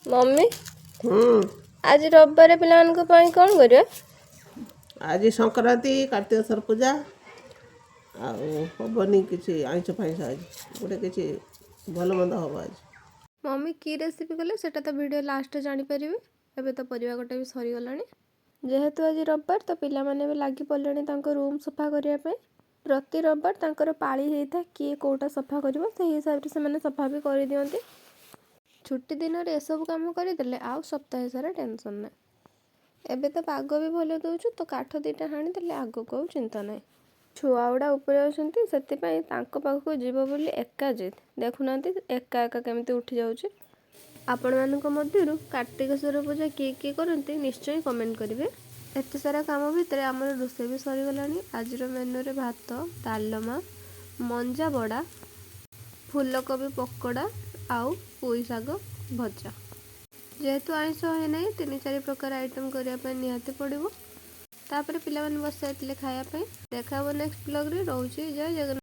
Mummy हम्म आज रविवार पिलाମାନଙ୍କ ପାଇଁ कौन करियो? आज संक्रांति कार्तिकेश्वर पूजा आबनी किसी आइंस फाइंस आज गोटे किसी भल मंद हम आज मम्मी की रेसिपी कले सेटा तो वीडियो लास्ट जानी परिबे। एबे तो परिवा गोटे भी सरी गलानी। जेहेतु आज रविवार तो पिला माने भी लागी पड़लेनी तांको रूम सफा करिया पे। प्रति रविवार तांकर पाली हेता किए कोटा सफा करिवो से हिसाब रे से माने सफा भी करि दियंती। छुट्टी दिन रे सब काम करि देले आउ सप्ताह सारा टेंशन ना। एबे तो पाग भी भल दउछु तो काठ दीटा हाणी देले आगो को चिंता नाही। छुआ गुड़ा ऊपर आछंती सेतिपई तांको पाखको जीव बोली एका जिद देखुनांती एका एका केमिति उठी जाउची। आपण मानक मध्यरु कार्तिकेश्वर पूजा किए करंती निश्चय कमेंट करिवे। एते सारा काम भितर हमर रोषे भी सरी गलानी। आजिर मेनू रे भात डालमा मंजा बड़ा फूलकोबी पकोड़ा आउ पुई शाग भजा। जेहेतु आइंस है ना 3-4 प्रकार आइटम करने निहाती पड़ो। तापर पिला बस खाया देखा नेक्स्ट ब्लॉग रे। रोची जय जगन्नाथ।